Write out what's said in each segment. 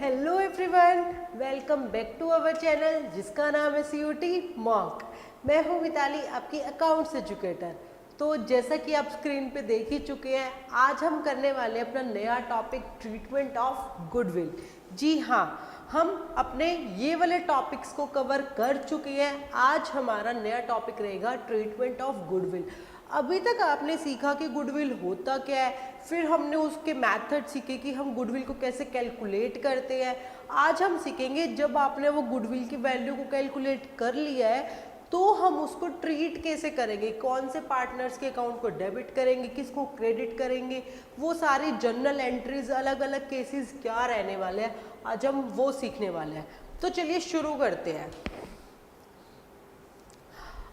Hello everyone, welcome back to our channel जिसका नाम है COT मॉक। मैं हूँ मिताली, आपकी अकाउंट्स एजुकेटर। तो जैसा कि आप स्क्रीन पे देख ही चुके हैं, आज हम करने वाले हैं अपना नया टॉपिक ट्रीटमेंट ऑफ गुडविल। जी हाँ, हम अपने ये वाले टॉपिक्स को कवर कर चुके हैं। आज हमारा नया टॉपिक रहेगा ट्रीटमेंट ऑफ गुडविल। अभी तक आपने सीखा कि गुडविल होता क्या है, फिर हमने उसके मेथड सीखे कि हम गुडविल को कैसे कैलकुलेट करते हैं। आज हम सीखेंगे जब आपने वो गुडविल की वैल्यू को कैलकुलेट कर लिया है तो हम उसको ट्रीट कैसे करेंगे, कौन से पार्टनर्स के अकाउंट को डेबिट करेंगे, किसको क्रेडिट करेंगे, वो सारी जर्नल एंट्रीज, अलग अलग केसेस क्या रहने वाले हैं, आज हम वो सीखने वाले हैं। तो चलिए शुरू करते हैं।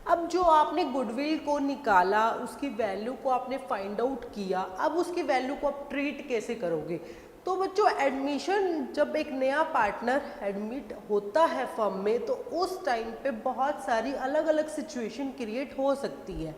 अब जो आपने गुडविल को निकाला, उसकी वैल्यू को आपने फाइंड आउट किया, अब उसकी वैल्यू को आप ट्रीट कैसे करोगे। तो बच्चों, एडमिशन जब एक नया पार्टनर एडमिट होता है फर्म में, तो उस टाइम पे बहुत सारी अलग अलग सिचुएशन क्रिएट हो सकती है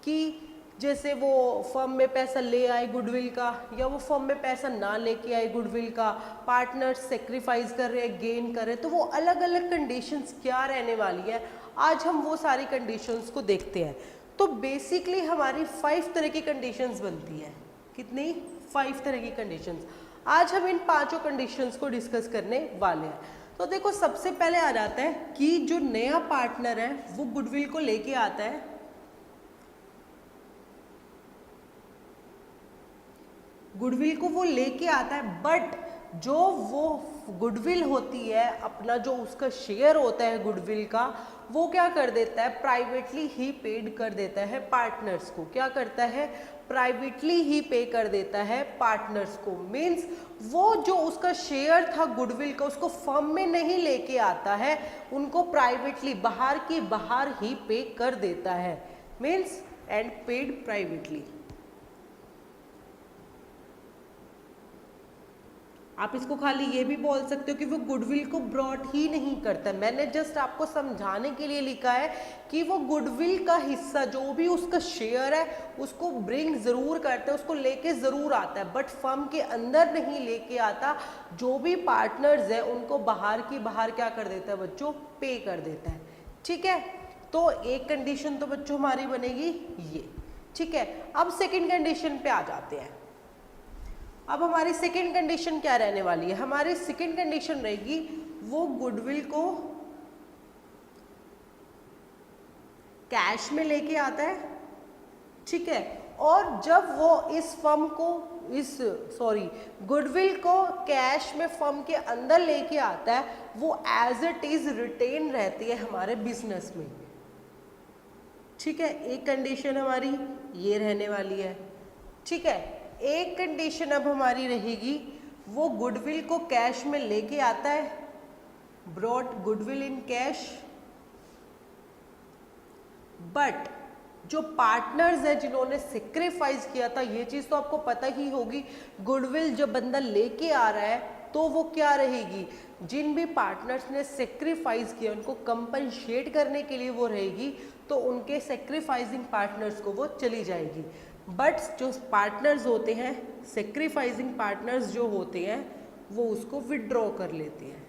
कि जैसे वो फर्म में पैसा ले आए गुडविल का, या वो फर्म में पैसा ना लेके आए गुडविल का, पार्टनर सेक्रीफाइस कर रहे हैं, गेन कर रहे हैं, तो वो अलग अलग कंडीशंस क्या रहने वाली है, आज हम वो सारी कंडीशंस को देखते हैं। तो बेसिकली हमारी 5 तरह की कंडीशंस बनती है। कितनी? 5 तरह की कंडीशंस। आज हम इन 5 कंडीशंस को डिस्कस करने वाले हैं। तो देखो, सबसे पहले आ जाता है कि जो नया पार्टनर है वो गुडविल को लेके आता है, गुडविल को वो लेके आता है, बट जो वो गुडविल होती है, अपना जो उसका शेयर होता है गुडविल का, वो क्या कर देता है, प्राइवेटली ही पेड कर देता है पार्टनर्स को। क्या करता है? प्राइवेटली ही पे कर देता है पार्टनर्स को। मीन्स वो जो उसका शेयर था गुडविल का, उसको फर्म में नहीं लेके आता है, उनको प्राइवेटली बाहर की बाहर ही पे कर देता है। Means and paid privately. आप इसको खाली ये भी बोल सकते हो कि वो गुडविल को ब्रॉट ही नहीं करता। मैंने जस्ट आपको समझाने के लिए लिखा है कि वो गुडविल का हिस्सा, जो भी उसका शेयर है, उसको ब्रिंग जरूर करता है, उसको लेके जरूर आता है, बट फर्म के अंदर नहीं लेके आता। जो भी पार्टनर्स है उनको बाहर की बाहर क्या कर देता है बच्चों, पे कर देता है। ठीक है, तो एक कंडीशन तो बच्चों हमारी बनेगी ये। ठीक है, अब सेकेंड कंडीशन पे आ जाते हैं। अब हमारी सेकेंड कंडीशन क्या रहने वाली है? हमारी सेकेंड कंडीशन रहेगी वो गुडविल को कैश में लेके आता है। ठीक है, और जब वो इस फर्म को गुडविल को कैश में फर्म के अंदर लेके आता है, वो एज इट इज रिटेन रहती है हमारे बिजनेस में। ठीक है, एक कंडीशन हमारी ये रहने वाली है। ठीक है, एक कंडीशन अब हमारी रहेगी वो गुडविल को कैश में लेके आता है, brought goodwill in cash, but जो पार्टनर्स है जिन्होंने सेक्रीफाइस किया था, ये चीज तो आपको पता ही होगी, गुडविल जब बंदा लेके आ रहा है तो वो क्या रहेगी, जिन भी पार्टनर्स ने सेक्रीफाइस किया उनको कंपनसेट करने के लिए वो रहेगी, तो उनके सेक्रीफाइसिंग पार्टनर्स को वो चली जाएगी। बट जो पार्टनर्स होते हैं, सेक्रीफाइसिंग पार्टनर्स जो होते हैं, वो उसको विड्रॉ कर लेते हैं।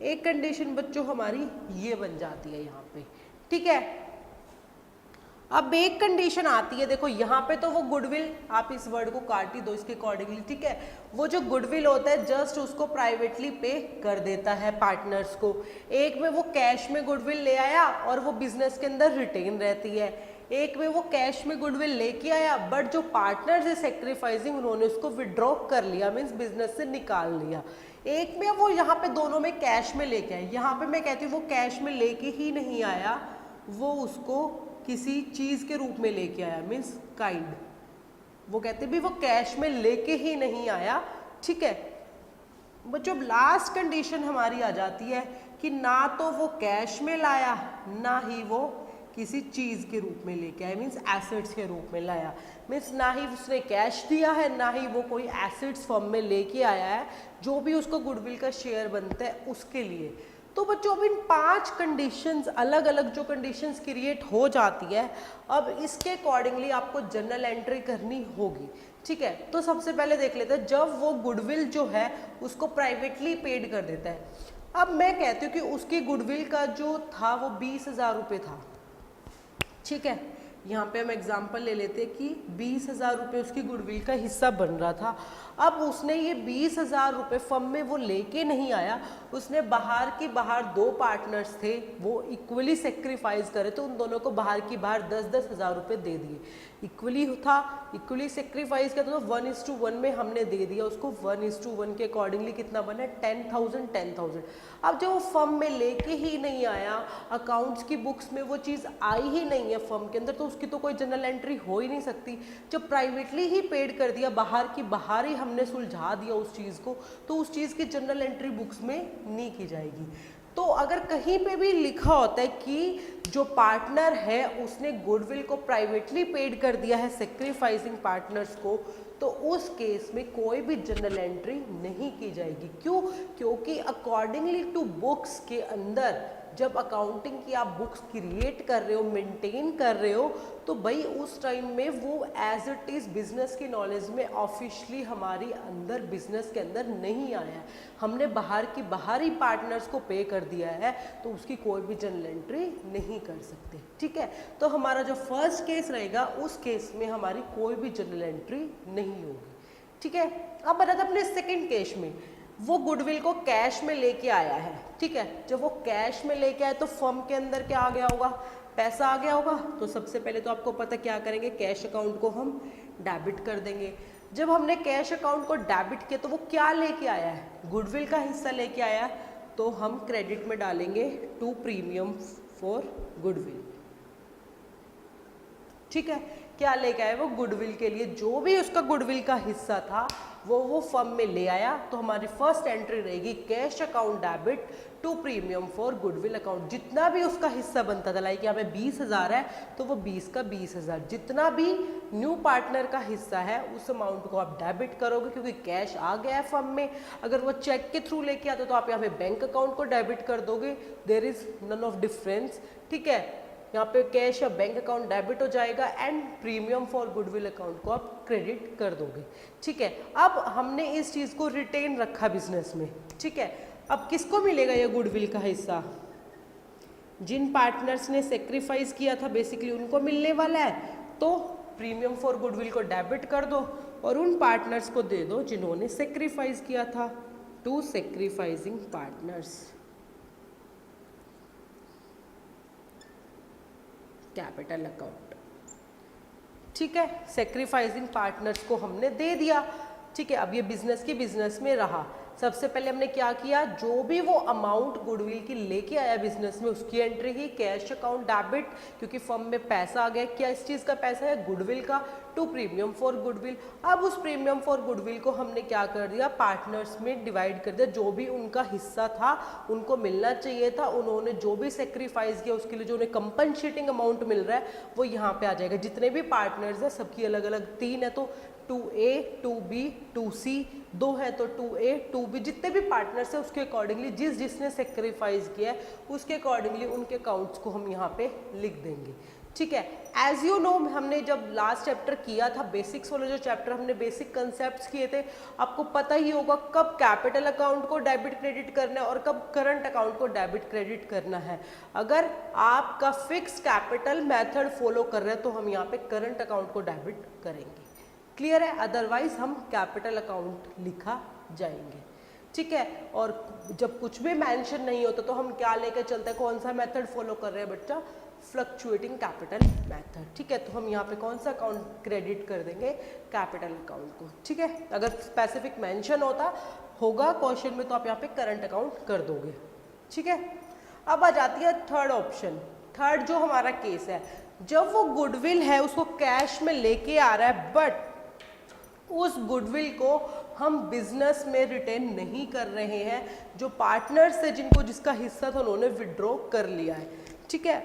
एक कंडीशन बच्चों हमारी ये बन जाती है यहाँ पे। ठीक है, अब एक कंडीशन आती है, देखो यहाँ पे तो वो गुडविल, आप इस वर्ड को काट ही दो इसके अकॉर्डिंगली। ठीक है, वो जो गुडविल होता है जस्ट उसको प्राइवेटली पे कर देता है पार्टनर्स को। एक में वो कैश में गुडविल ले आया और वो बिजनेस के अंदर रिटेन रहती है, एक में वो कैश में गुडविल लेके आया, बट जो पार्टनर्स है सेक्रीफाइसिंग, उन्होंने उसको विड्रॉ कर लिया, मीन्स बिजनेस से निकाल लिया। एक में वो यहाँ पे दोनों में कैश में लेके आए। यहाँ पे मैं कहती हूँ वो कैश में लेके ही नहीं आया, वो उसको किसी चीज के रूप में लेके आया, मीन्स काइंड। वो कहते भी वो कैश में लेके ही नहीं आया। ठीक है बच्चों, लास्ट कंडीशन हमारी आ जाती है कि ना तो वो कैश में लाया, ना ही वो किसी चीज के रूप में लेके आया, मीन्स एसेट्स के रूप में लाया। मीन्स ना ही उसने कैश दिया है, ना ही वो कोई एसेट्स फर्म में लेके आया है, जो भी उसको गुडविल का शेयर बनता है उसके लिए। तो बच्चों, अब इन 5 कंडीशंस, अलग अलग जो कंडीशंस क्रिएट हो जाती है, अब इसके अकॉर्डिंगली आपको जर्नल एंट्री करनी होगी। ठीक है, तो सबसे पहले देख लेते हैं, जब वो गुडविल जो है उसको प्राइवेटली पेड कर देता है। अब मैं कहती हूँ कि उसकी गुडविल का जो था वो 20,000 रुपये था। ठीक है, यहाँ पे हम एग्जाम्पल ले लेते हैं कि 20,000 रुपये उसकी गुडविल का हिस्सा बन रहा था। अब उसने ये 20,000 रुपये फर्म में वो लेके नहीं आया, उसने बाहर की बाहर 2 पार्टनर्स थे, वो इक्वली सेक्रीफाइस करे, तो उन दोनों को बाहर की बाहर 10-10 हज़ार रुपये दे दिए। इक्वली था, इक्वली सेक्रीफाइस किया, तो 1:1 में हमने दे दिया उसको। 1:1 के अकॉर्डिंगली कितना बना? 10,000। अब जब वो फर्म में लेके ही नहीं आया, अकाउंट्स की बुक्स में वो चीज़ आई ही नहीं है फर्म के अंदर, तो उसकी तो कोई जनरल एंट्री हो ही नहीं सकती। जब प्राइवेटली ही पेड कर दिया, बाहर की बाहर ही हमने सुलझा दिया उस चीज़ को, तो उस चीज़ की जनरल एंट्री बुक्स में नहीं की जाएगी। तो अगर कहीं पे भी लिखा होता है कि जो पार्टनर है उसने गुडविल को प्राइवेटली पेड कर दिया है सेक्रीफाइसिंग पार्टनर्स को, तो उस केस में कोई भी जनरल एंट्री नहीं की जाएगी। क्यों? क्योंकि अकॉर्डिंगली टू बुक्स के अंदर जब अकाउंटिंग की आप बुक्स क्रिएट कर रहे हो, मेंटेन कर रहे हो, तो भाई उस टाइम में वो एज इट इज़ बिजनेस की नॉलेज में ऑफिशियली हमारी अंदर बिजनेस के अंदर नहीं आया है, हमने बाहर की बाहर ही पार्टनर्स को पे कर दिया है, तो उसकी कोई भी जनरल एंट्री नहीं कर सकते। ठीक है, तो हमारा जो फर्स्ट केस रहेगा उस केस में हमारी कोई भी जनरल एंट्री नहीं होगी। ठीक है, अब बताते अपने सेकेंड केस में, वो गुडविल को कैश में लेके आया है। ठीक है, जब वो कैश में लेके आए तो फर्म के अंदर क्या आ गया होगा? पैसा आ गया होगा। तो सबसे पहले तो आपको पता क्या करेंगे, कैश अकाउंट को हम डेबिट कर देंगे। जब हमने कैश अकाउंट को डेबिट किया तो वो क्या लेके आया है? गुडविल का हिस्सा लेके आया, तो हम क्रेडिट में डालेंगे टू प्रीमियम फॉर गुडविल। ठीक है, क्या लेके आया? वो गुडविल के लिए जो भी उसका गुडविल का हिस्सा था वो फर्म में ले आया, तो हमारी फर्स्ट एंट्री रहेगी cash account debit to premium for goodwill account. जितना भी उसका हिस्सा बनता था, लाइक यहाँ पे 20,000 है तो वो 20 का 20,000, जितना भी न्यू पार्टनर का हिस्सा है उस अमाउंट को आप डेबिट करोगे, क्योंकि कैश आ गया है फर्म में। अगर वो चेक के थ्रू लेके आते तो आप यहाँ पे बैंक अकाउंट को डेबिट कर दोगे, there is none of difference. ठीक है, यहाँ पे कैश या बैंक अकाउंट डेबिट हो जाएगा and premium for goodwill account को आप क्रेडिट कर दोगे। ठीक है, अब हमने इस चीज़ को रिटेन रखा बिजनेस में। ठीक है, अब किसको मिलेगा ये गुडविल का हिस्सा? जिन पार्टनर्स ने सेक्रीफाइस किया था बेसिकली उनको मिलने वाला है, तो प्रीमियम फॉर गुडविल को डेबिट कर दो और उन पार्टनर्स को दे दो जिन्होंने सेक्रीफाइस किया था, to sacrificing partners. Capital account. ठीक है, सेक्रीफाइसिंग पार्टनर्स को हमने दे दिया। ठीक है, अब ये बिजनेस की बिजनेस में रहा। सबसे पहले हमने क्या किया, जो भी वो अमाउंट गुडविल की लेके आया बिजनेस में उसकी एंट्री की कैश अकाउंट डेबिट, क्योंकि फर्म में पैसा आ गया। क्या इस चीज़ का पैसा है? गुडविल का, टू प्रीमियम फॉर गुडविल। अब उस प्रीमियम फॉर गुडविल को हमने क्या कर दिया, पार्टनर्स में डिवाइड कर दिया। जो भी उनका हिस्सा था उनको मिलना चाहिए था, उन्होंने जो भी सेक्रीफाइस किया उसके लिए जो उन्हें कंपनसेटिंग अमाउंट मिल रहा है वो यहाँ पे आ जाएगा। जितने भी पार्टनर्स हैं सबकी अलग अलग 3 है, तो 2A 2B 2C 2 है, तो 2A 2B जितने भी पार्टनर्स है उसके अकॉर्डिंगली जिसने सेक्रीफाइस किया है उसके अकॉर्डिंगली उनके अकाउंट्स को हम यहाँ पे लिख देंगे। ठीक है, एज यू नो हमने जब लास्ट चैप्टर किया था, बेसिक्स वाला जो चैप्टर हमने बेसिक कंसेप्ट्स किए थे, आपको पता ही होगा कब कैपिटल अकाउंट को डेबिट क्रेडिट करना है और कब करंट अकाउंट को डेबिट क्रेडिट करना है। अगर आपका फिक्स कैपिटल मेथड फॉलो कर रहे हैं तो हम यहाँ पे करंट अकाउंट को डेबिट करेंगे। क्लियर है? अदरवाइज हम कैपिटल अकाउंट लिखा जाएंगे। ठीक है, और जब कुछ भी मेंशन नहीं होता तो हम क्या लेकर चलते हैं, कौन सा मेथड फॉलो कर रहे हैं बच्चा? Fluctuating capital method. ठीक है, तो हम यहाँ पे कौन सा अकाउंट क्रेडिट कर देंगे? कैपिटल अकाउंट को। ठीक है, अगर स्पेसिफिक मेंशन होगा क्वेश्चन में तो आप यहाँ पे करंट अकाउंट कर दोगे। ठीक है, अब आ जाती है थर्ड ऑप्शन। थर्ड जो हमारा केस है, जब वो गुडविल है उसको कैश में लेके आ रहा है, बट उस गुडविल को हम बिजनेस में रिटेन नहीं कर रहे हैं। जो पार्टनर्स है जिसका हिस्सा था उन्होंने विड्रॉ कर लिया है। ठीक है,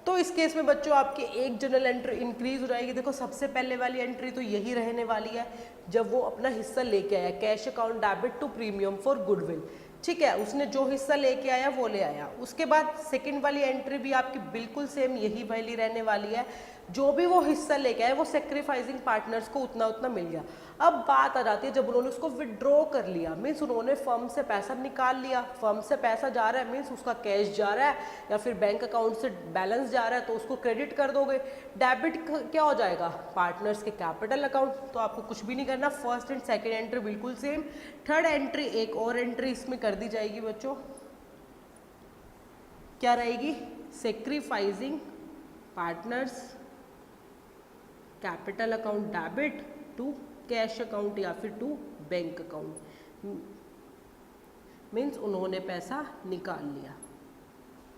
तो इस केस में बच्चों आपकी एक जनरल एंट्री इंक्रीज हो जाएगी। देखो सबसे पहले वाली एंट्री तो यही रहने वाली है, जब वो अपना हिस्सा लेके आया cash account debit to premium for goodwill. ठीक है, उसने जो हिस्सा लेके आया वो ले आया। उसके बाद सेकंड वाली एंट्री भी आपकी बिल्कुल सेम यही वाली रहने वाली है। जो भी वो हिस्सा लेके आए वो सेक्रीफाइसिंग पार्टनर्स को उतना उतना मिल गया। अब बात आ जाती है जब उन्होंने उसको विड्रॉ कर लिया, मीन्स उन्होंने फर्म से पैसा निकाल लिया, फर्म से पैसा जा रहा है मीन्स उसका कैश जा रहा है या फिर बैंक अकाउंट से बैलेंस जा रहा है, तो उसको क्रेडिट कर दोगे। डेबिट क्या हो जाएगा, पार्टनर्स के कैपिटल अकाउंट, तो आपको कुछ भी नहीं करना, फर्स्ट एंड सेकेंड एंट्री बिल्कुल सेम। थर्ड एंट्री एक और एंट्री इसमें कर दी जाएगी बच्चों, क्या रहेगी, sacrificing partners capital account debit to cash account या फिर टू बैंक अकाउंट, मीन्स उन्होंने पैसा निकाल लिया।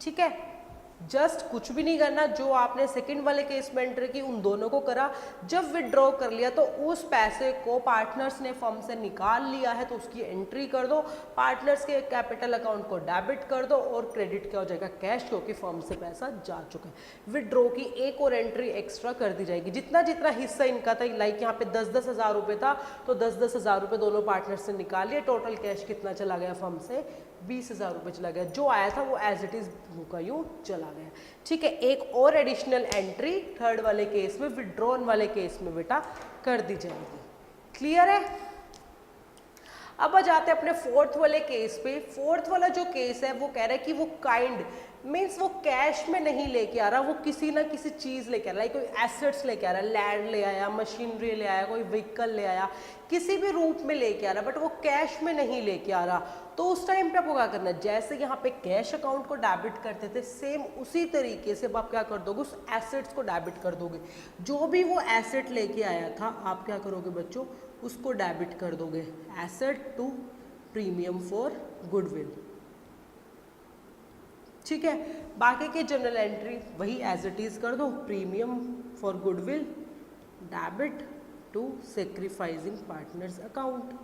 ठीक है, जस्ट कुछ भी नहीं करना, जो आपने सेकंड वाले केस में एंट्री की उन दोनों को करा। जब विड्रॉ कर लिया तो उस पैसे को पार्टनर्स ने फर्म से निकाल लिया है तो उसकी एंट्री कर दो, पार्टनर्स के कैपिटल अकाउंट को डेबिट कर दो और क्रेडिट क्या हो जाएगा, कैश, क्योंकि फर्म से पैसा जा चुका है। विड्रॉ की एक और एंट्री एक्स्ट्रा कर दी जाएगी, जितना जितना हिस्सा इनका था, लाइक यहाँ पे 10-10 हज़ार रुपये था तो 10-10 हज़ार रुपये दोनों पार्टनर्स से निकाल लिया, टोटल कैश कितना चला गया फर्म से, 20,000 रुपये चला गया, जो आया था वो एज इट इज का यूं चला गया। ठीक है, एक और एडिशनल एंट्री थर्ड वाले केस में, विड्रॉन वाले केस में बेटा कर दी जाएगी। क्लियर है? अब आ जाते हैं अपने फोर्थ वाले केस पे। फोर्थ वाला जो केस है वो कह रहा है कि वो काइंड मीन्स वो कैश में नहीं लेके आ रहा, वो किसी ना किसी चीज लेके आ रहा है, कोई एसेट्स लेके आ रहा है, लैंड ले आया, मशीनरी ले आया, कोई व्हीकल ले आया, किसी भी रूप में लेके आ रहा, बट वो कैश में नहीं लेके आ रहा। तो उस टाइम पे आपको क्या करना है, जैसे यहाँ पे कैश अकाउंट को डेबिट करते थे सेम उसी तरीके से आप क्या कर दोगे, उस एसेट्स को डेबिट कर दोगे। जो भी वो एसेट लेके आया था आप क्या करोगे बच्चों, उसको डेबिट कर दोगे, asset to premium for goodwill. ठीक है, बाकी के जनरल एंट्री वही एज इट इज कर दो, premium for goodwill debit to sacrificing partners account.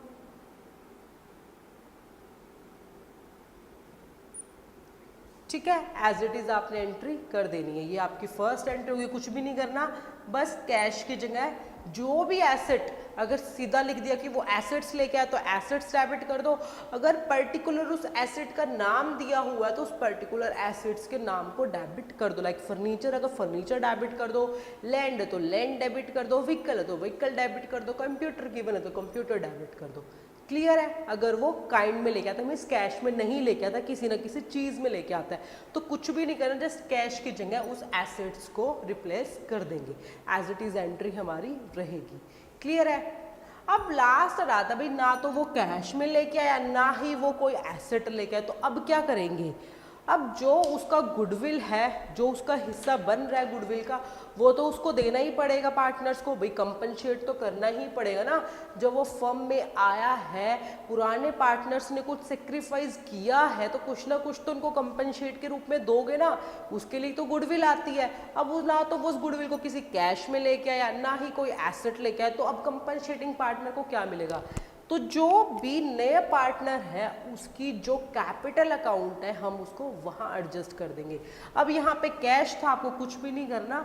ठीक है, एज इट इज आपने एंट्री कर देनी है, ये आपकी फर्स्ट एंट्री होगी, कुछ भी नहीं करना, बस कैश की जगह जो भी एसेट, अगर सीधा लिख दिया कि वो एसेट्स लेके आया तो एसेट्स डेबिट कर दो, अगर पर्टिकुलर उस एसेट का नाम दिया हुआ है तो उस पर्टिकुलर एसेट्स के नाम को डेबिट कर दो। लाइक फर्नीचर, अगर फर्नीचर डेबिट कर दो, लैंड है तो लैंड डेबिट कर दो, व्हीकल है तो व्हीकल डेबिट कर दो, कंप्यूटर गिवन है तो कंप्यूटर डेबिट कर दो। क्लियर है? अगर वो काइंड में लेके आता है, मीन्स कैश में नहीं लेके आता, किसी ना किसी चीज में लेके आता है, तो कुछ भी नहीं करना, जस्ट कैश की जगह उस एसेट्स को रिप्लेस कर देंगे, एज इट इज एंट्री हमारी रहेगी। क्लियर है? अब लास्ट रहा था भाई, ना तो वो कैश में लेके आया ना ही वो कोई एसेट लेके आया, तो अब क्या करेंगे, अब जो उसका गुडविल है, जो उसका हिस्सा बन रहा है गुडविल का, वो तो उसको देना ही पड़ेगा पार्टनर्स को, भाई कंपनसेट तो करना ही पड़ेगा ना। जब वो फर्म में आया है, पुराने पार्टनर्स ने कुछ सेक्रीफाइस किया है तो कुछ ना कुछ तो उनको कंपनसेट के रूप में दोगे ना, उसके लिए तो गुडविल आती है। अब ना तो वो उस गुडविल को किसी कैश में लेके आया ना ही कोई एसेट लेके आया, तो अब कंपनसेटिंग पार्टनर को क्या मिलेगा, तो जो भी नया पार्टनर है उसकी जो कैपिटल अकाउंट है हम उसको वहां एडजस्ट कर देंगे। अब यहाँ पे कैश था, आपको कुछ भी नहीं करना,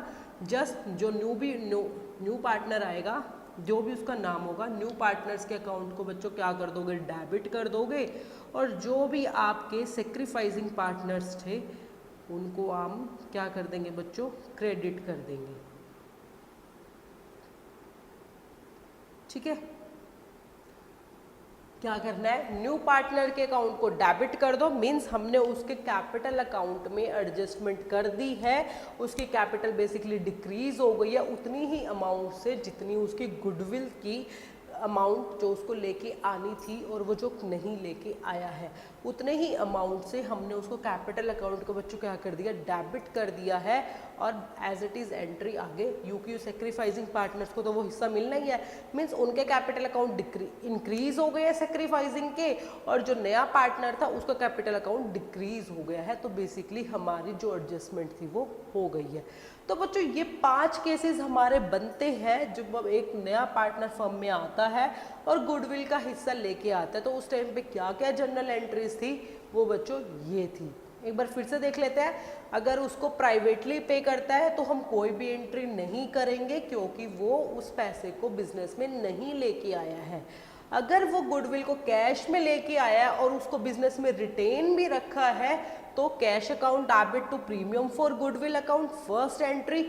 जस्ट जो न्यू पार्टनर आएगा, जो भी उसका नाम होगा, न्यू पार्टनर्स के अकाउंट को बच्चों क्या कर दोगे, डेबिट कर दोगे, और जो भी आपके सेक्रीफाइसिंग पार्टनर्स थे उनको हम क्या कर देंगे बच्चों, क्रेडिट कर देंगे। ठीक है, क्या करना है, न्यू पार्टनर के अकाउंट को डेबिट कर दो, मींस हमने उसके कैपिटल अकाउंट में एडजस्टमेंट कर दी है, उसकी कैपिटल बेसिकली डिक्रीज हो गई है उतनी ही अमाउंट से जितनी उसकी गुडविल की अमाउंट जो उसको लेके आनी थी और वो जो नहीं लेके आया है, उतने ही अमाउंट से हमने उसको कैपिटल अकाउंट को बच्चों क्या कर दिया, डेबिट कर दिया है, और एज इट इज एंट्री आगे यूक्यू सेक्रीफाइसिंग पार्टनर्स को तो वो हिस्सा मिलना ही है, मीन्स उनके कैपिटल अकाउंट इंक्रीज हो गए हैं सेक्रीफाइसिंग के, और जो नया पार्टनर था उसका कैपिटल अकाउंट डिक्रीज हो गया है, तो बेसिकली हमारी जो एडजस्टमेंट थी वो हो गई है। तो बच्चों ये 5 केसेस हमारे बनते हैं जब एक नया पार्टनर फर्म में आता है और गुडविल का हिस्सा लेके आता है, तो उस टाइम पे क्या क्या जनरल एंट्रीज थी, वो बच्चों ये थी। एक बार फिर से देख लेते हैं। अगर उसको प्राइवेटली पे करता है तो हम कोई भी एंट्री नहीं करेंगे क्योंकि वो उस पैसे को बिजनेस में नहीं लेके आया है। अगर वो गुडविल को कैश में लेके आया है और उसको बिजनेस में रिटेन भी रखा है तो cash account debit to premium for goodwill account, first entry,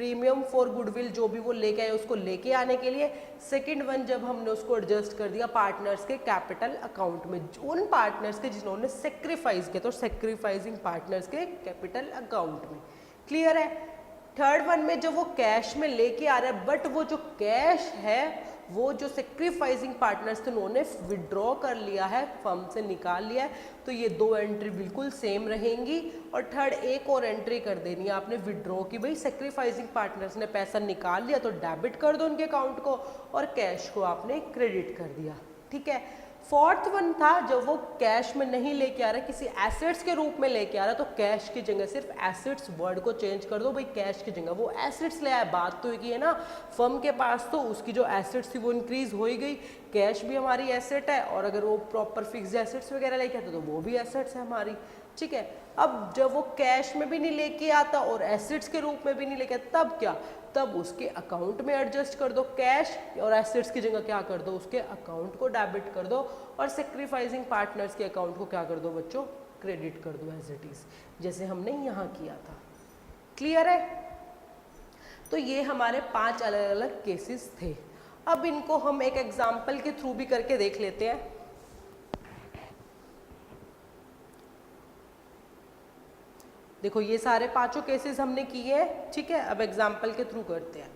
premium for goodwill जो भी वो लेके आए उसको लेके आने के लिए। सेकंड वन जब हमने उसको एडजस्ट कर दिया पार्टनर्स के कैपिटल अकाउंट में, उन पार्टनर्स के जिन्होंने सेक्रीफाइस किया, तो सेक्रीफाइसिंग पार्टनर्स के कैपिटल अकाउंट में। क्लियर है। थर्ड वन में जब वो कैश में लेके आ रहा है बट वो जो कैश है वो जो सेक्रीफाइसिंग पार्टनर्स थे उन्होंने विड्रॉ कर लिया है, फर्म से निकाल लिया है, तो ये दो एंट्री बिल्कुल सेम रहेंगी। और थर्ड एक और एंट्री कर देनी है आपने विड्रॉ की, भाई सेक्रीफाइसिंग पार्टनर्स ने पैसा निकाल लिया तो डेबिट कर दो उनके अकाउंट को और कैश को आपने क्रेडिट कर दिया। ठीक है। फोर्थ वन था जब वो कैश में नहीं लेके आ रहा, किसी एसेट्स के रूप में लेके आ रहा, तो कैश की जगह सिर्फ एसेट्स वर्ड को चेंज कर दो, भाई कैश की जगह वो एसेट्स ले आया। बात तो एक ही है ना, फर्म के पास तो उसकी जो एसेट्स थी वो इंक्रीज हो ही गई, कैश भी हमारी एसेट है, और अगर वो प्रॉपर फिक्स्ड एसेट्स वगैरह लेके आता तो वो भी एसेट्स है हमारी। ठीक है। अब जब वो कैश में भी नहीं लेके आता और एसेट्स के रूप में भी नहीं लेके आता, तब क्या, तब उसके अकाउंट में एडजस्ट कर दो, कैश और एसेट्स की जगह क्या कर दो, उसके अकाउंट को डेबिट कर दो और सेक्रीफाइसिंग पार्टनर्स के अकाउंट को क्या कर दो बच्चों, क्रेडिट कर दो एज इट इज, जैसे हमने यहाँ किया था। क्लियर है। तो ये हमारे 5 अलग अलग केसेस थे। अब इनको हम एक एग्जाम्पल के थ्रू भी करके देख लेते हैं। देखो ये सारे 5 केसेस हमने किए हैं। ठीक है। अब एग्जाम्पल के थ्रू करते हैं।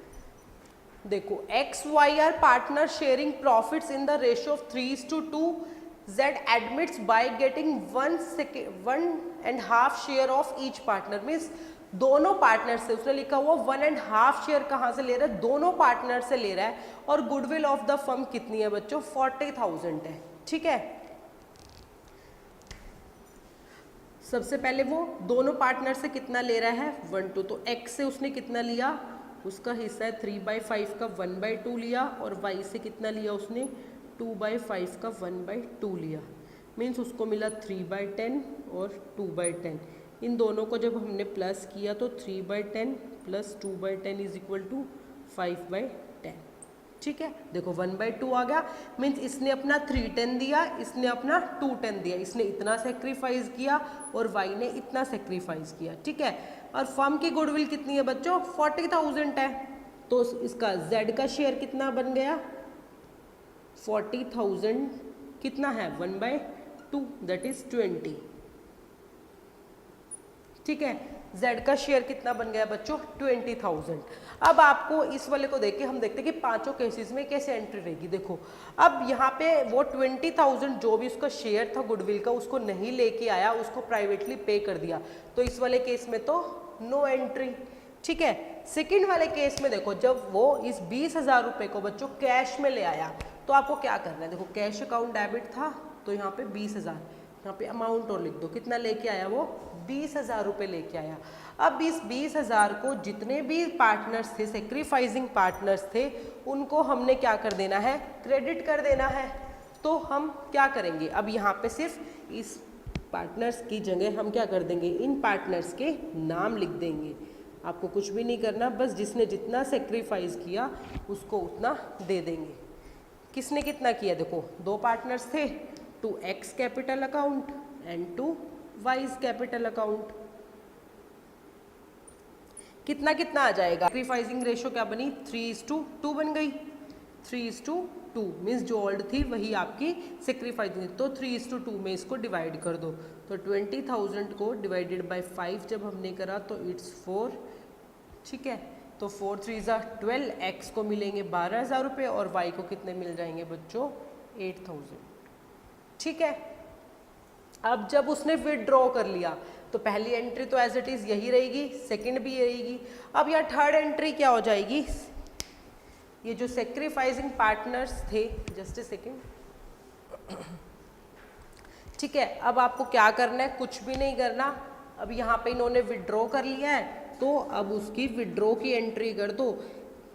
देखो X Y are partner sharing profits in the ratio of 3:2। Z admits by getting 1.5 share of each partner. Means दोनों पार्टनर से, उसने लिखा हुआ 1.5 शेयर कहाँ से ले रहा है, दोनों पार्टनर से ले रहा है। और गुडविल ऑफ द फर्म कितनी है बच्चों, 40,000 है। ठीक है। सबसे पहले वो दोनों पार्टनर से कितना ले रहा है, 1/2। तो x से उसने कितना लिया, उसका हिस्सा है 3/5 का 1/2 लिया, और y से कितना लिया उसने 2/5 का 1/2 लिया। मीन्स उसको मिला 3/10 और 2/10। इन दोनों को जब हमने प्लस किया तो 3/10 प्लस 2/10 इज इक्वल टू 5/10। ठीक है। देखो 1/2 आ गया, मीन्स इसने अपना 310 दिया, इसने अपना 210 दिया, इसने इतना सेक्रीफाइस किया और वाई ने इतना सेक्रीफाइस किया। ठीक है। और फर्म की गुडविल कितनी है बच्चों, 40,000 है। तो इसका जेड का शेयर कितना बन गया, 40,000 कितना है 1/2 दैट इज 20। ठीक है। Z का शेयर कितना बन गया बच्चों, 20,000। अब आपको इस वाले को देख के हम देखते हैं कि 5 केसेस में कैसे एंट्री रहेगी। देखो अब यहाँ पे वो 20,000 जो भी उसका शेयर था गुडविल का उसको नहीं लेके आया, उसको प्राइवेटली पे कर दिया, तो इस वाले केस में तो नो एंट्री। ठीक है। सेकेंड वाले केस में देखो जब वो इस 20,000 रुपये को बच्चों कैश में ले आया, तो आपको क्या करना है, देखो कैश अकाउंट डेबिट था तो यहाँ पे 20,000, यहाँ पे अमाउंट और लिख दो, कितना लेके आया वो 20,000 रुपये लेके आया। अब इस 20,000 को जितने भी पार्टनर्स थे, सेक्रीफाइसिंग पार्टनर्स थे, उनको हमने क्या कर देना है, क्रेडिट कर देना है। तो हम क्या करेंगे, अब यहाँ पे सिर्फ इस पार्टनर्स की जगह हम क्या कर देंगे, इन पार्टनर्स के नाम लिख देंगे। आपको कुछ भी नहीं करना, बस जिसने जितना सेक्रीफाइस किया उसको उतना दे देंगे। किसने कितना किया, देखो 2 पार्टनर्स थे, to X capital account and to Y's capital account. कितना कितना आ जाएगा, सेक्रीफाइसिंग रेशियो क्या बनी, 3:2 बन गई। 3:2 मीन्स जो ओल्ड थी वही आपकी सेक्रीफाइसिंग, तो 3:2 में इसको डिवाइड कर दो। तो 20,000 को डिवाइडेड बाय 5 जब हमने करा तो इट्स 4। ठीक है। तो 4 3 12, एक्स को मिलेंगे 12,000 रुपये और वाई को कितने मिल जाएंगे बच्चों, 8,000। ठीक है। अब जब उसने विड्रॉ कर लिया तो पहली एंट्री तो एज इट इज यही रहेगी, सेकंड भी रहेगी। अब यहाँ थर्ड एंट्री क्या हो जाएगी, ये जो सेक्रीफाइसिंग पार्टनर्स थे, जस्ट ए सेकंड। ठीक है। अब आपको क्या करना है, कुछ भी नहीं करना। अब यहाँ पे इन्होंने विड्रॉ कर लिया है तो अब उसकी विड्रॉ की एंट्री कर दो,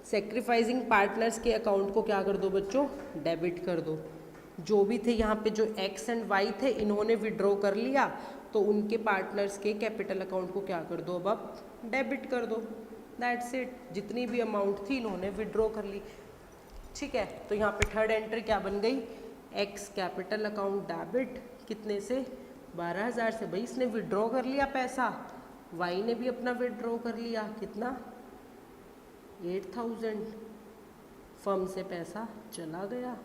सेक्रीफाइसिंग पार्टनर्स के अकाउंट को क्या कर दो बच्चों, डेबिट कर दो। जो भी थे यहाँ पे जो एक्स एंड वाई थे इन्होंने विड्रॉ कर लिया तो उनके पार्टनर्स के कैपिटल अकाउंट को क्या कर दो, अब आप डेबिट कर दो। दैट्स इट, जितनी भी अमाउंट थी इन्होंने विड्रॉ कर ली। ठीक है। तो यहाँ पे थर्ड एंट्री क्या बन गई, एक्स कैपिटल अकाउंट डेबिट, कितने से 12,000 से, भाई इसने विड्रॉ कर लिया पैसा, वाई ने भी अपना विड्रॉ कर लिया, कितना 8,000 फर्म से पैसा चला गया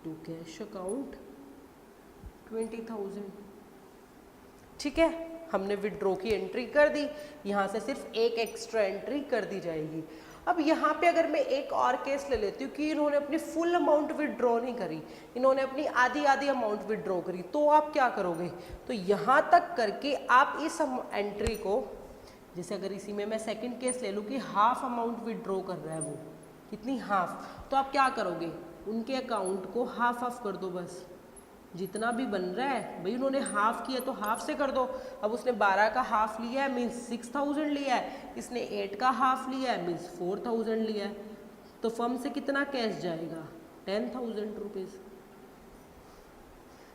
टू कैश अकाउंट 20,000। ठीक है, हमने विड्रॉ की एंट्री कर दी, यहाँ से सिर्फ एक एक्स्ट्रा एंट्री कर दी जाएगी। अब यहाँ पे अगर मैं एक और केस ले लेती हूँ कि इन्होंने अपनी फुल अमाउंट विड्रॉ नहीं करी, इन्होंने अपनी आधी आधी अमाउंट विड्रॉ करी, तो आप क्या करोगे? तो यहाँ तक करके आप इस एंट्री को, जैसे अगर इसी में मैं सेकंड केस ले लूँ कि हाफ अमाउंट विड्रॉ कर रहा है वो, कितनी? हाफ, तो आप क्या करोगे? उनके अकाउंट को हाफ कर दो, बस जितना भी बन रहा है भाई उन्होंने हाफ किया तो हाफ से कर दो। अब उसने 12 का हाफ लिया है मीन्स 6,000 लिया है, इसने 8 का हाफ लिया है मीन्स 4,000 लिया है, तो फर्म से कितना कैश जाएगा? 10,000 रुपीज़।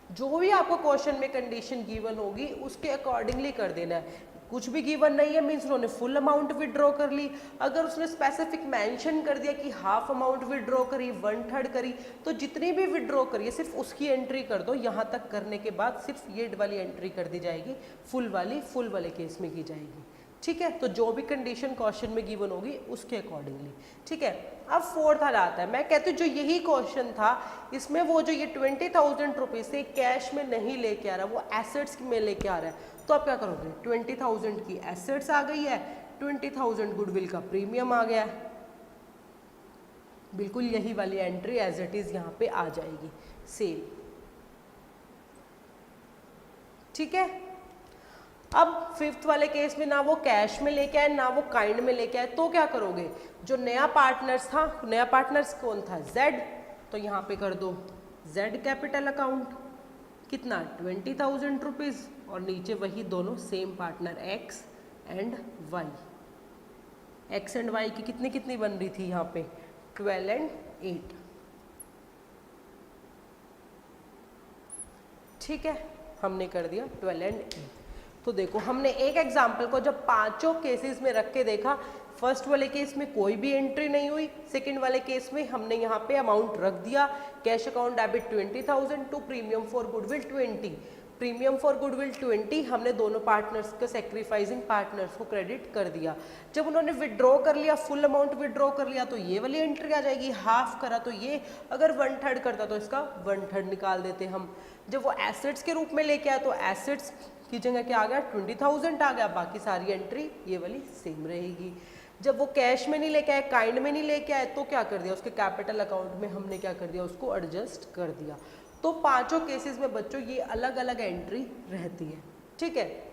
जो भी आपको क्वेश्चन में कंडीशन गिवन होगी उसके अकॉर्डिंगली कर देना है। कुछ भी गिवन नहीं है मीन्स उन्होंने फुल अमाउंट विड्रॉ कर ली। अगर उसने स्पेसिफिक मेंशन कर दिया कि हाफ अमाउंट विड्रॉ करी, 1/3 करी, तो जितनी भी विड्रॉ करिए सिर्फ उसकी एंट्री कर दो। यहाँ तक करने के बाद सिर्फ ये वाली एंट्री कर दी जाएगी, फुल वाले केस में की जाएगी। ठीक है, तो जो भी कंडीशन क्वेश्चन में गिवन होगी उसके अकॉर्डिंगली। ठीक है, अब फोर्थ आ जाता है। मैं कहती हूँ जो यही क्वेश्चन था इसमें वो जो ये 20,000 रुपीज से कैश में नहीं लेके आ रहा, वो एसेट्स में लेके आ रहा है, तो आप क्या करोगे? 20,000 की एसेट्स आ गई है, 20,000 गुडविल का प्रीमियम आ गया है, बिल्कुल यही वाली एंट्री एज इट इज यहाँ पे आ जाएगी सेम। ठीक है, अब फिफ्थ वाले केस में ना वो कैश में लेके आए ना वो काइंड में लेके आए, तो क्या करोगे? जो नया पार्टनर्स था, नया पार्टनर्स कौन था? जेड, तो यहाँ पे कर दो जेड कैपिटल अकाउंट, कितना? 20,000 रुपीज, और नीचे वही दोनों same partner X and Y. X and Y की कितनी कितनी बन रही थी यहाँ पे? 12 एंड 8। ठीक है, हमने कर दिया 12 एंड 8। तो देखो हमने एक एग्जाम्पल को जब पांचों केसेस में रख के देखा, फर्स्ट वाले केस में कोई भी एंट्री नहीं हुई, सेकंड वाले केस में हमने यहाँ पे अमाउंट रख दिया, cash account debit 20,000 to premium for goodwill 20, premium for goodwill 20 हमने दोनों पार्टनर्स को, सेक्रीफाइसिंग पार्टनर्स को क्रेडिट कर दिया। जब उन्होंने विड्रॉ कर लिया, फुल अमाउंट विड्रॉ कर लिया, तो ये वाली एंट्री आ जाएगी। हाफ करा तो ये, अगर 1/3 करता तो इसका 1/3 निकाल देते हम। जब वो एसेट्स के रूप में लेके आया तो एसेट्स की जगह क्या आ गया? 20,000 आ गया, बाकी सारी एंट्री ये वाली सेम रहेगी। जब वो कैश में नहीं लेके आए, काइंड में नहीं लेके आए, तो क्या कर दिया? उसके कैपिटल अकाउंट में हमने क्या कर दिया? उसको एडजस्ट कर दिया। तो पांचों केसेस में बच्चों ये अलग अलग एंट्री रहती है। ठीक है,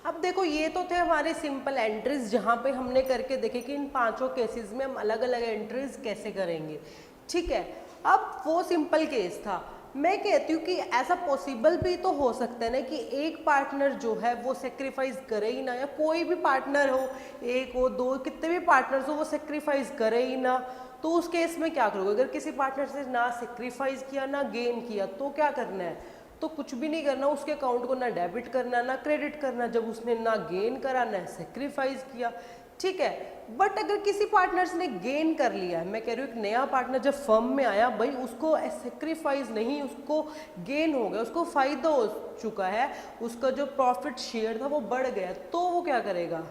अब देखो ये तो थे हमारे सिंपल एंट्रीज जहां पे हमने करके देखे कि इन पांचों केसेस में हम अलग अलग एंट्रीज कैसे करेंगे। ठीक है, अब वो सिंपल केस था। मैं कहती हूँ कि ऐसा पॉसिबल भी तो हो सकता है ना कि एक पार्टनर जो है वो सेक्रीफाइस करे ही ना, या कोई भी पार्टनर हो, एक हो, दो, कितने भी पार्टनर्स हो, वो सेक्रीफाइस करे ही ना। तो उस केस में क्या करोगे? अगर किसी पार्टनर से ना सेक्रीफाइस किया ना गेन किया, तो क्या करना है? तो कुछ भी नहीं करना, उसके अकाउंट को ना डेबिट करना ना क्रेडिट करना, जब उसने ना गेन करा ना सेक्रीफाइस किया। ठीक है, बट अगर किसी पार्टनर्स ने गेन कर लिया है, मैं कह रही हूँ एक नया पार्टनर जब फर्म में आया, भाई उसको सेक्रीफाइस नहीं, उसको गेन हो गया, उसको फायदा हो चुका है, उसका जो प्रॉफिट शेयर था वो बढ़ गया, तो वो क्या करेगा?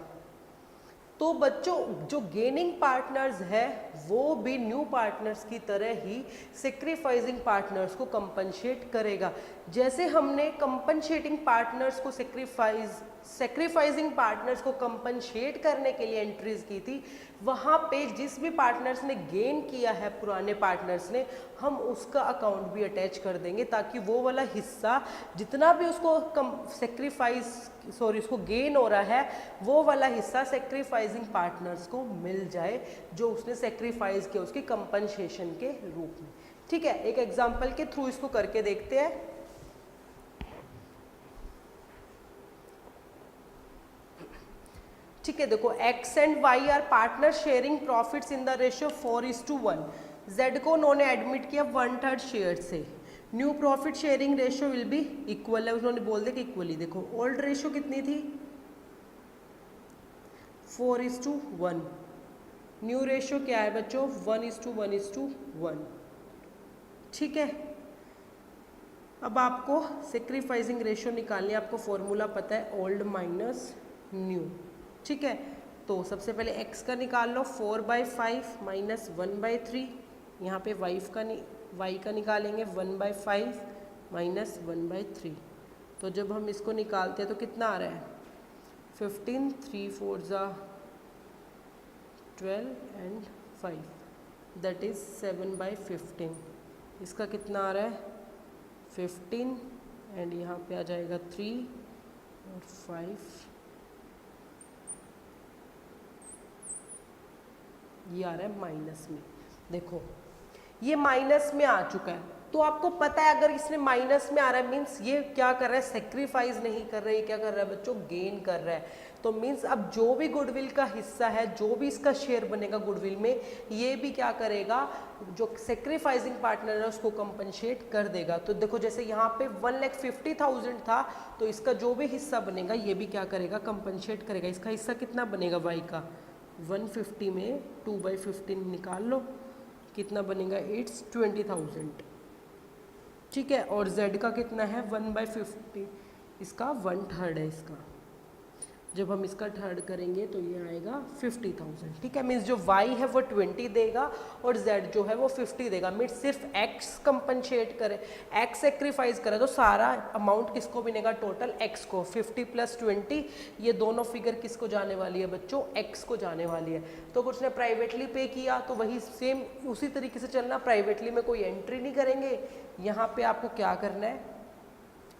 तो बच्चों जो गेनिंग पार्टनर्स है वो भी न्यू पार्टनर्स की तरह ही सेक्रीफाइसिंग पार्टनर्स को कंपनसेट करेगा। जैसे हमने कंपनसेटिंग पार्टनर्स को सेक्रीफाइसिंग पार्टनर्स को कंपनसेट करने के लिए एंट्रीज की थी, वहाँ पे जिस भी पार्टनर्स ने गेन किया है, पुराने पार्टनर्स ने, हम उसका अकाउंट भी अटैच कर देंगे ताकि वो वाला हिस्सा जितना भी उसको उसको गेन हो रहा है, वो वाला हिस्सा सेक्रीफाइसिंग पार्टनर्स को मिल जाए जो उसने सेक्रीफाइस किया उसकी कंपनसेशन के रूप में। ठीक है, एक एग्जांपल के थ्रू इसको करके देखते हैं। ठीक है, देखो X and Y are partner sharing profits in the ratio 4:1। Z को उन्होंने एडमिट किया 1/3 शेयर से। New profit sharing ratio will be equal है, उन्होंने बोल दिया कि इक्वली। देखो ओल्ड रेशियो कितनी थी? 4:1। न्यू रेशियो क्या है बच्चों? 1:1:1। ठीक है, अब आपको सेक्रीफाइसिंग रेशियो निकालनी है, आपको फॉर्मूला पता है, ओल्ड माइनस न्यू। ठीक है, तो सबसे पहले x का निकाल लो, 4/5 माइनस 1/3, यहाँ पे y का निकालेंगे 1/5 माइनस 1/3। तो जब हम इसको निकालते हैं तो कितना आ रहा है 15, 3 4 12 एंड 5, दैट इज 7/15। इसका कितना आ रहा है 15 एंड यहाँ पे आ जाएगा 3 और 5, ये आ रहा है माइनस में। देखो ये माइनस में आ चुका है, तो आपको पता है अगर इसने माइनस में आ रहा है मीन्स ये क्या कर रहा है, सेक्रीफाइस नहीं कर रहा है, क्या कर रहा है बच्चों, गेन कर रहा है। तो मीन्स अब जो भी गुडविल का हिस्सा है, जो भी इसका शेयर बनेगा गुडविल में, ये भी क्या करेगा, जो सेक्रीफाइसिंग पार्टनर है उसको कंपनसेट कर देगा। तो देखो जैसे यहाँ पे 1,50,000 था, तो इसका जो भी हिस्सा बनेगा ये भी क्या करेगा, कंपनसेट करेगा। इसका हिस्सा कितना बनेगा वाई का, 150 में 2/15 निकाल लो, कितना बनेगा, इट्स 20,000, ठीक है। और z का कितना है 1/50, इसका 1/3 है इसका। जब हम इसका थर्ड करेंगे तो ये आएगा 50,000, ठीक है। मीन्स जो y है वो 20 देगा और z जो है वो 50 देगा। मीन्स सिर्फ x कंपनसेट करे, x सेक्रीफाइस करे तो सारा अमाउंट किसको मिलेगा, टोटल x को। 50 + 20, ये दोनों फिगर किसको जाने वाली है बच्चों, x को जाने वाली है। तो कुछ ने प्राइवेटली पे किया तो वही सेम उसी तरीके से चलना, प्राइवेटली में कोई एंट्री नहीं करेंगे। यहाँ पे आपको क्या करना है,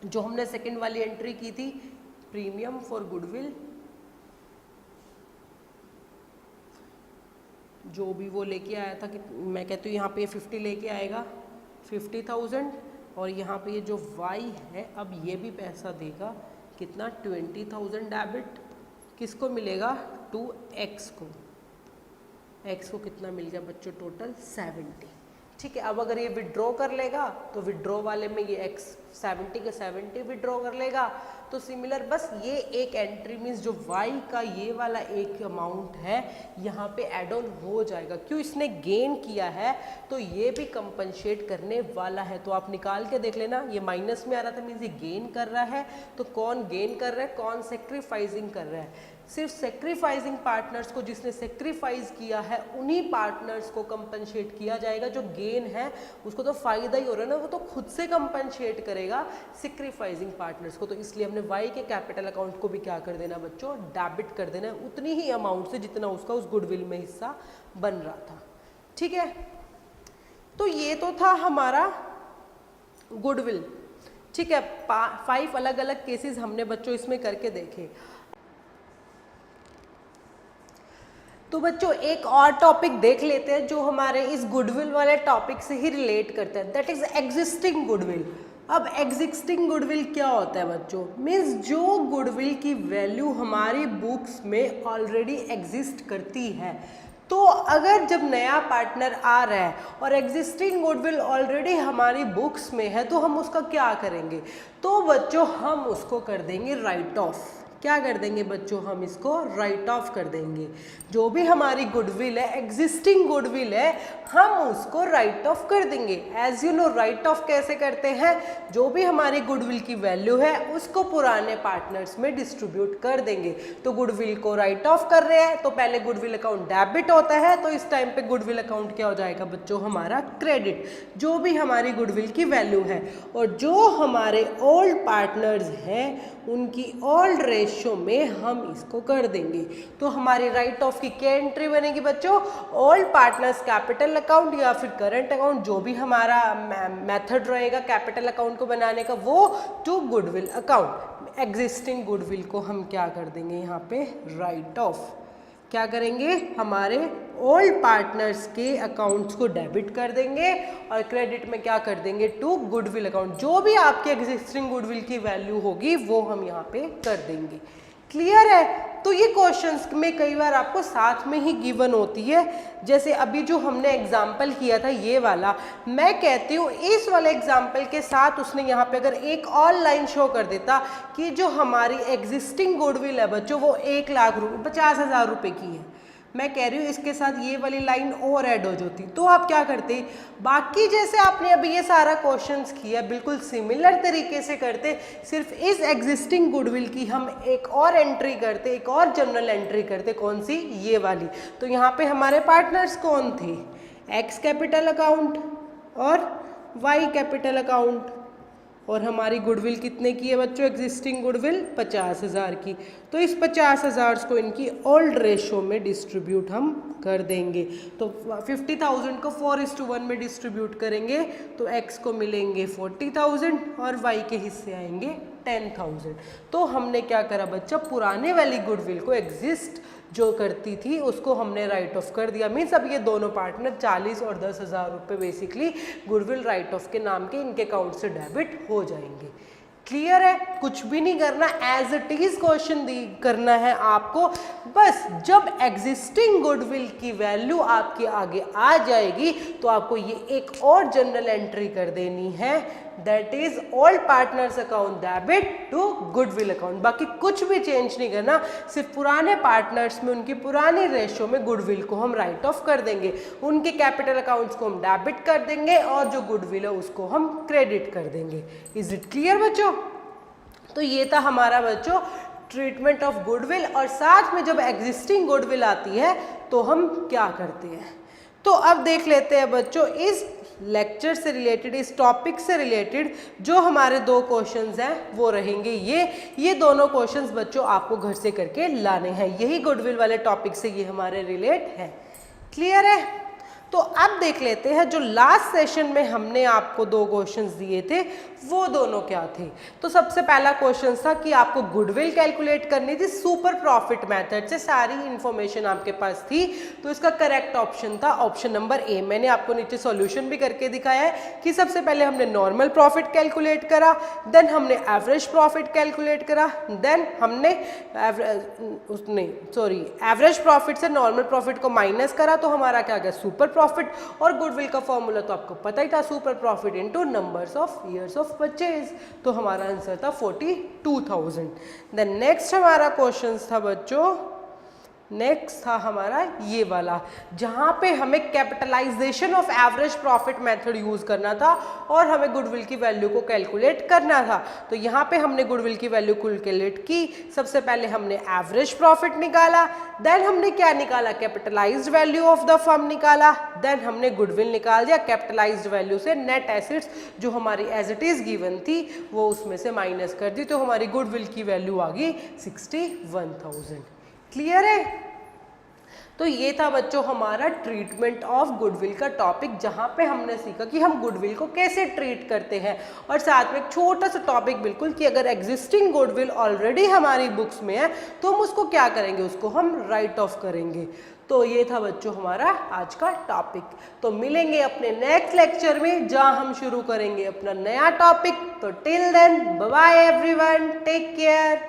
जो हमने सेकेंड वाली एंट्री की थी, प्रीमियम फॉर गुडविल, जो भी वो लेके आया था कि मैं कहती हूँ यहाँ पे 50 लेके आएगा 50,000, और यहाँ पे ये जो y है अब ये भी पैसा देगा, कितना 20,000 डेबिट, किसको मिलेगा, टू x को। x को कितना मिल गया बच्चों, टोटल 70, ठीक है। अब अगर ये विड्रॉ कर लेगा तो विड्रॉ वाले में ये x 70 के 70 विड्रॉ कर लेगा। तो सिमिलर बस ये एक एंट्री मीन्स जो y का ये वाला एक अमाउंट है यहाँ पे एड ऑन हो जाएगा, क्यों, इसने गेन किया है तो ये भी कंपनसेट करने वाला है। तो आप निकाल के देख लेना, ये माइनस में आ रहा था मीन्स ये गेन कर रहा है। तो कौन गेन कर रहा है, कौन सेक्रीफाइसिंग कर रहा है, सिर्फ सेक्रीफाइसिंग पार्टनर्स को, जिसने सेक्रीफाइस किया है उन्हीं पार्टनर्स को कंपनसेट किया जाएगा। जो गेन है उसको तो फायदा ही हो रहा है ना, वो तो खुद से कंपनसेट करेगा सेक्रीफाइसिंग पार्टनर्स को। तो इसलिए हमने वाई के कैपिटल अकाउंट को भी क्या कर देना बच्चों, डेबिट कर देना उतनी ही अमाउंट से जितना उसका उस गुडविल में हिस्सा बन रहा था, ठीक है। तो ये तो था हमारा गुडविल, ठीक है। 5 अलग अलग केसेस हमने बच्चों इसमें करके देखे। तो बच्चों एक और टॉपिक देख लेते हैं जो हमारे इस गुडविल वाले टॉपिक से ही रिलेट करता है, दैट इज एग्जिस्टिंग गुडविल। अब एग्जिस्टिंग गुडविल क्या होता है बच्चों, मीन्स जो गुडविल की वैल्यू हमारी बुक्स में ऑलरेडी एग्जिस्ट करती है। तो अगर जब नया पार्टनर आ रहा है और एग्जिस्टिंग गुडविल ऑलरेडी हमारी बुक्स में है तो हम उसका क्या करेंगे, तो बच्चों हम उसको कर देंगे राइट ऑफ। क्या कर देंगे बच्चों, हम इसको राइट ऑफ कर देंगे। जो भी हमारी गुडविल है, एग्जिस्टिंग गुडविल है, हम उसको राइट ऑफ कर देंगे। As you know write off कैसे करते हैं, जो भी हमारी गुडविल की वैल्यू है उसको पुराने पार्टनर्स में डिस्ट्रीब्यूट कर देंगे। तो गुडविल को राइट ऑफ कर रहे हैं तो पहले गुडविल अकाउंट डेबिट होता है, तो इस टाइम पे गुडविल अकाउंट क्या हो जाएगा बच्चों, हमारा क्रेडिट, जो भी हमारी गुडविल की वैल्यू है। और जो हमारे ओल्ड पार्टनर्स हैं उनकी ओल्ड रेशियो में हम इसको कर देंगे। तो हमारी राइट ऑफ की क्या एंट्री बनेगी बच्चों, ओल्ड पार्टनर्स कैपिटल अकाउंट या फिर करंट अकाउंट, जो भी हमारा मेथड रहेगा कैपिटल अकाउंट को बनाने का, वो to goodwill account. Existing goodwill को हम क्या कर देंगे यहाँ पे राइट ऑफ, क्या करेंगे, हमारे ओल्ड पार्टनर्स के अकाउंट्स को डेबिट कर देंगे और क्रेडिट में क्या कर देंगे, टू गुडविल अकाउंट। जो भी आपके एग्जिस्टिंग गुडविल की वैल्यू होगी वो हम यहाँ पे कर देंगे। क्लियर है। तो ये क्वेश्चंस में कई बार आपको साथ में ही गिवन होती है। जैसे अभी जो हमने एग्जाम्पल किया था ये वाला, मैं कहती हूँ इस वाले एग्जाम्पल के साथ उसने यहाँ पे अगर एक और लाइन शो कर देता कि जो हमारी एग्जिस्टिंग गुडविल है बच्चों वो 1,00,000 रुपये 50,000 रुपये की है, मैं कह रही हूँ इसके साथ ये वाली लाइन और ऐड हो जाती, तो आप क्या करते, बाकी जैसे आपने अभी ये सारा क्वेश्चंस किया बिल्कुल सिमिलर तरीके से करते, सिर्फ इस एग्जिस्टिंग गुडविल की हम एक और एंट्री करते, एक और जनरल एंट्री करते, कौन सी, ये वाली। तो यहाँ पे हमारे पार्टनर्स कौन थे, एक्स कैपिटल अकाउंट और वाई कैपिटल अकाउंट, और हमारी गुडविल कितने की है बच्चों, एग्जिस्टिंग गुडविल 50,000 की। तो इस 50,000 को इनकी ओल्ड रेशो में डिस्ट्रीब्यूट हम कर देंगे। तो 50,000 को 4:1 में डिस्ट्रीब्यूट करेंगे तो x को मिलेंगे 40,000 और y के हिस्से आएंगे 10,000। तो हमने क्या करा बच्चा, पुराने वाली गुडविल को एग्जिस्ट जो करती थी उसको हमने राइट ऑफ कर दिया। मीन्स अब ये दोनों पार्टनर 40 और 10,000 रुपये बेसिकली गुडविल राइट ऑफ के नाम के इनके अकाउंट से डेबिट हो जाएंगे। क्लियर है, कुछ भी नहीं करना, एज इट इज क्वेश्चन करना है आपको। बस जब एग्जिस्टिंग गुडविल की वैल्यू आपके आगे आ जाएगी तो आपको ये एक और जनरल एंट्री कर देनी है, that is old partners account debit to goodwill account. बाकी कुछ भी चेंज नहीं करना, सिर्फ पुराने पार्टनर्स में उनकी पुरानी रेशो में गुडविल को हम राइट ऑफ कर देंगे, उनके कैपिटल अकाउंट्स को हम डेबिट कर देंगे और जो गुडविल है उसको हम क्रेडिट कर देंगे। इज इट क्लियर बच्चों? तो ये था हमारा बच्चों ट्रीटमेंट ऑफ गुडविल, और साथ में जब एग्जिस्टिंग गुडविल आती है तो हम क्या करते हैं। तो अब देख लेते हैं बच्चों इस लेक्चर से रिलेटेड, इस टॉपिक से रिलेटेड जो हमारे दो क्वेश्चंस हैं वो रहेंगे ये दोनों क्वेश्चंस बच्चों आपको घर से करके लाने हैं, यही गुडविल वाले टॉपिक से ये हमारे रिलेट है। क्लियर है? तो अब देख लेते हैं जो लास्ट सेशन में हमने आपको दो क्वेश्चंस दिए थे वो दोनों क्या थे। तो सबसे पहला क्वेश्चन था कि आपको गुडविल कैलकुलेट करनी थी सुपर प्रॉफिट मेथड से, सारी इंफॉर्मेशन आपके पास थी। तो इसका करेक्ट ऑप्शन था ऑप्शन नंबर ए। मैंने आपको नीचे सॉल्यूशन भी करके दिखाया है कि सबसे पहले हमने नॉर्मल प्रॉफिट कैलकुलेट करा, देन हमने एवरेज प्रॉफिट कैलकुलेट करा, देन हमने एवरेज प्रॉफिट से नॉर्मल प्रॉफिट को माइनस करा तो हमारा क्या गया, सुपर प्रॉफिट। और गुडविल का फॉर्मूला तो आपको पता ही था, super profit into numbers of years of purchase. तो हमारा आंसर था 42,000। देन नेक्स्ट हमारा क्वेश्चन था बच्चों, नेक्स्ट था हमारा ये वाला जहां पे हमें capitalization of average profit method use करना था और हमें गुडविल की वैल्यू को कैलकुलेट करना था। तो यहाँ पे हमने गुडविल की वैल्यू कैलकुलेट की। सबसे पहले हमने एवरेज प्रॉफिट निकाला, देन हमने क्या निकाला, capitalised value of the firm निकाला, देन हमने गुडविल निकाल दिया। कैपिटलाइज्ड वैल्यू से नेट एसेट्स जो हमारी एज इट इज गिवन थी वो उसमें से माइनस कर दी, तो हमारी गुडविल की वैल्यू आ गई 61,000। क्लियर है? तो ये था बच्चों हमारा ट्रीटमेंट ऑफ गुडविल का टॉपिक, जहां पे हमने सीखा कि हम गुडविल को कैसे ट्रीट करते हैं, और साथ में एक छोटा सा टॉपिक बिल्कुल कि अगर एग्जिस्टिंग गुडविल ऑलरेडी हमारी बुक्स में है तो हम उसको क्या करेंगे, उसको हम राइट ऑफ करेंगे। तो ये था बच्चों हमारा आज का टॉपिक। तो मिलेंगे अपने नेक्स्ट लेक्चर में जहां हम शुरू करेंगे अपना नया टॉपिक। तो till then bye bye everyone, take care.